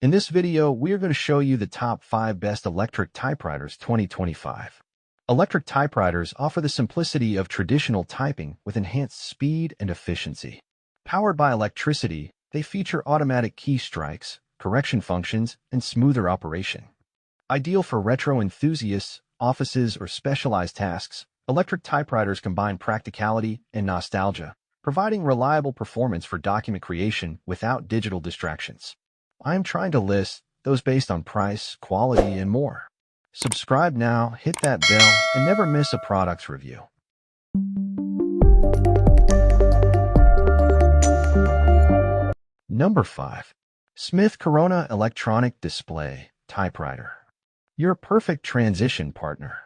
In this video, we are going to show you the top 5 best electric typewriters 2025. Electric typewriters offer the simplicity of traditional typing with enhanced speed and efficiency. Powered by electricity, they feature automatic key strikes, correction functions, and smoother operation. Ideal for retro enthusiasts, offices, or specialized tasks, electric typewriters combine practicality and nostalgia, providing reliable performance for document creation without digital distractions. I am trying to list those based on price, quality, and more. Subscribe now, hit that bell, and never miss a product's review. Number 5. Smith Corona Electronic Display Typewriter. Your perfect transition partner.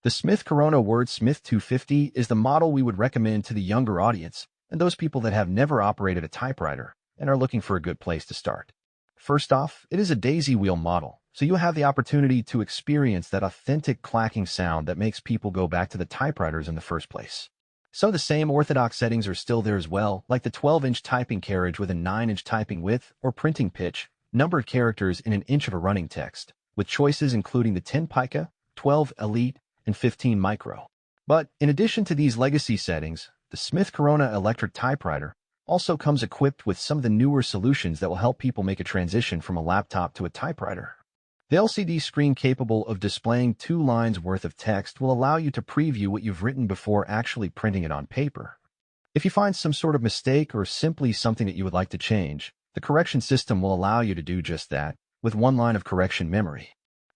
The Smith Corona WordSmith 250 is the model we would recommend to the younger audience and those people that have never operated a typewriter and are looking for a good place to start. First off, it is a daisy wheel model, so you'll have the opportunity to experience that authentic clacking sound that makes people go back to the typewriters in the first place. Some of the same orthodox settings are still there as well, like the 12-inch typing carriage with a 9-inch typing width or printing pitch, numbered characters in an inch of a running text, with choices including the 10 pica, 12 elite, and 15 micro. But in addition to these legacy settings, the Smith Corona electric typewriter also comes equipped with some of the newer solutions that will help people make a transition from a laptop to a typewriter. The LCD screen capable of displaying 2 lines worth of text will allow you to preview what you've written before actually printing it on paper. If you find some sort of mistake or simply something that you would like to change, the correction system will allow you to do just that, with 1 line of correction memory.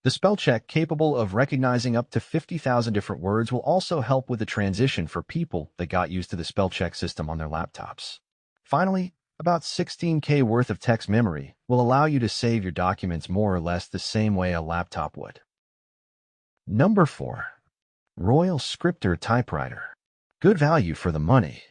The spell check capable of recognizing up to 50,000 different words will also help with the transition for people that got used to the spell check system on their laptops. Finally, about 16K worth of text memory will allow you to save your documents more or less the same way a laptop would. Number 4. Royal Scripter Typewriter. Good value for the money.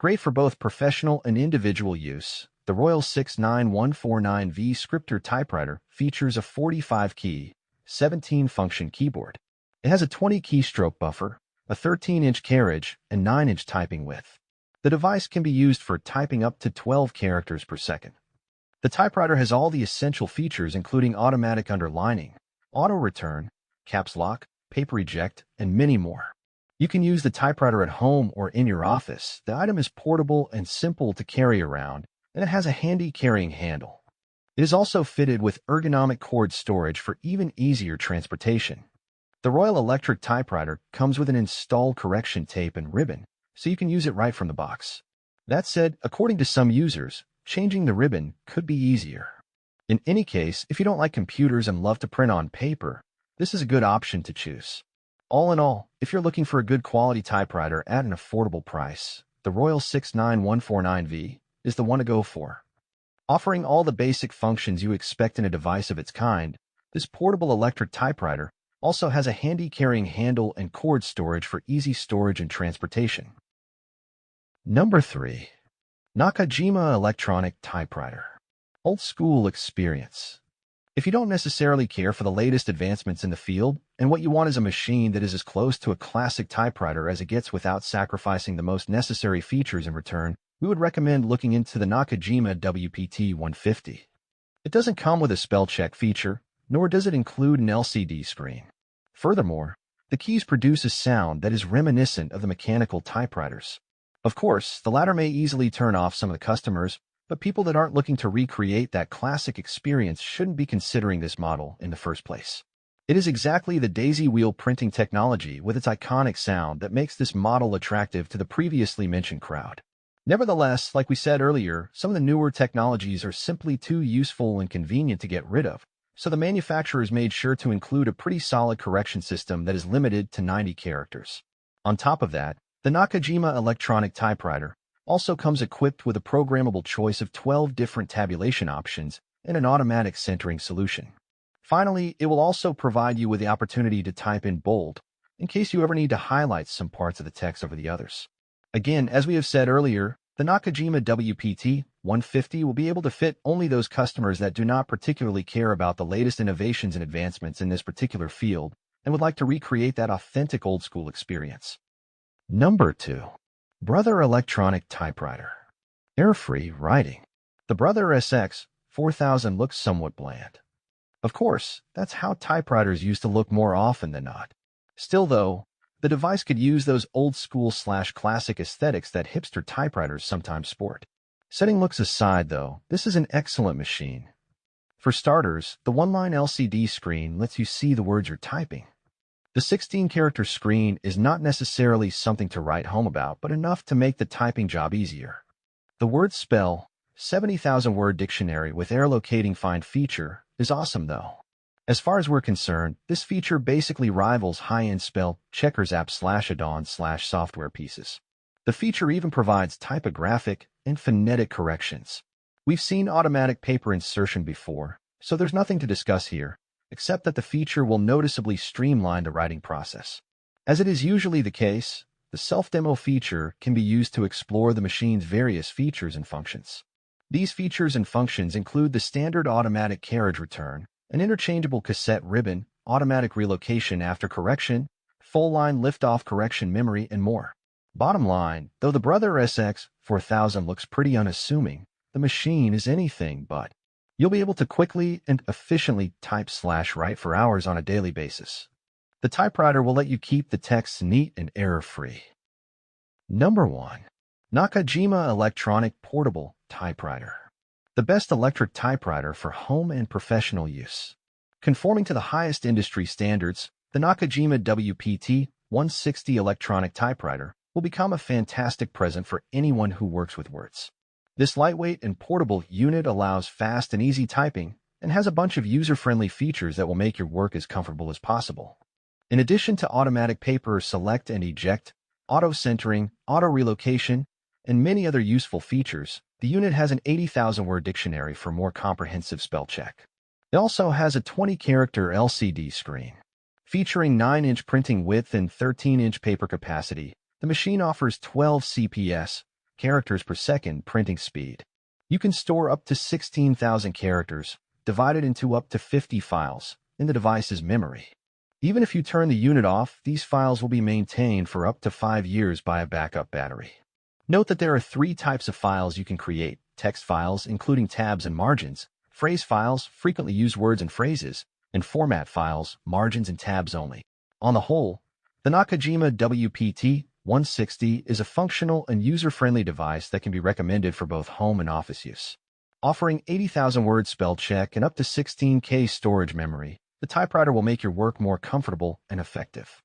Great for both professional and individual use, the Royal 69149V Scripter Typewriter features a 45-key, 17-function keyboard. It has a 20 keystroke buffer, a 13-inch carriage, and 9-inch typing width. The device can be used for typing up to 12 characters per second. The typewriter has all the essential features including automatic underlining, auto return, caps lock, paper eject, and many more. You can use the typewriter at home or in your office. The item is portable and simple to carry around, and it has a handy carrying handle. It is also fitted with ergonomic cord storage for even easier transportation. The Royal Electric Typewriter comes with an installed correction tape and ribbon, so you can use it right from the box. That said, according to some users, changing the ribbon could be easier. In any case, if you don't like computers and love to print on paper, this is a good option to choose. All in all, if you're looking for a good quality typewriter at an affordable price, the Royal 69149V is the one to go for. Offering all the basic functions you expect in a device of its kind, this portable electric typewriter also has a handy carrying handle and cord storage for easy storage and transportation. Number 3. Nakajima Electronic Typewriter. Old school experience. If you don't necessarily care for the latest advancements in the field, and what you want is a machine that is as close to a classic typewriter as it gets without sacrificing the most necessary features in return, we would recommend looking into the Nakajima WPT 150. It doesn't come with a spell check feature, nor does it include an LCD screen. Furthermore, the keys produce a sound that is reminiscent of the mechanical typewriters. Of course, the latter may easily turn off some of the customers, but people that aren't looking to recreate that classic experience shouldn't be considering this model in the first place. It is exactly the daisy wheel printing technology with its iconic sound that makes this model attractive to the previously mentioned crowd. Nevertheless, like we said earlier, some of the newer technologies are simply too useful and convenient to get rid of, so the manufacturers made sure to include a pretty solid correction system that is limited to 90 characters. On top of that, the Nakajima electronic typewriter also comes equipped with a programmable choice of 12 different tabulation options and an automatic centering solution. Finally, it will also provide you with the opportunity to type in bold, in case you ever need to highlight some parts of the text over the others. Again, as we have said earlier, the Nakajima WPT 150 will be able to fit only those customers that do not particularly care about the latest innovations and advancements in this particular field and would like to recreate that authentic old-school experience. Number 2. Brother Electronic Typewriter. Air-free writing. The Brother SX 4000 looks somewhat bland. Of course, that's how typewriters used to look more often than not. Still though, the device could use those old-school/classic aesthetics that hipster typewriters sometimes sport. Setting looks aside though, this is an excellent machine. For starters, the one-line LCD screen lets you see the words you're typing. The 16-character screen is not necessarily something to write home about, but enough to make the typing job easier. The word spell, 70,000-word dictionary with error locating find feature, is awesome though. As far as we're concerned, this feature basically rivals high-end spell checkers app/add-on/software pieces. The feature even provides typographic and phonetic corrections. We've seen automatic paper insertion before, so there's nothing to discuss here, except that the feature will noticeably streamline the writing process. As it is usually the case, the self-demo feature can be used to explore the machine's various features and functions. These features and functions include the standard automatic carriage return, an interchangeable cassette ribbon, automatic relocation after correction, full-line lift-off correction memory, and more. Bottom line, though the Brother SX 4000 looks pretty unassuming, the machine is anything but. You'll be able to quickly and efficiently type/write for hours on a daily basis. The typewriter will let you keep the text neat and error-free. Number 1. Nakajima Electronic Portable Typewriter. The best electric typewriter for home and professional use. Conforming to the highest industry standards, the Nakajima WPT-160 electronic typewriter will become a fantastic present for anyone who works with words. This lightweight and portable unit allows fast and easy typing and has a bunch of user-friendly features that will make your work as comfortable as possible. In addition to automatic paper select and eject, auto-centering, auto-relocation, and many other useful features, the unit has an 80,000-word dictionary for more comprehensive spell check. It also has a 20-character LCD screen. Featuring 9-inch printing width and 13-inch paper capacity, the machine offers 12 CPS, characters per second printing speed. You can store up to 16,000 characters, divided into up to 50 files, in the device's memory. Even if you turn the unit off, these files will be maintained for up to 5 years by a backup battery. Note that there are 3 types of files you can create: text files, including tabs and margins, phrase files, frequently used words and phrases, and format files, margins and tabs only. On the whole, the Nakajima WPT-160 is a functional and user-friendly device that can be recommended for both home and office use. Offering 80,000-word spell check and up to 16K storage memory, the typewriter will make your work more comfortable and effective.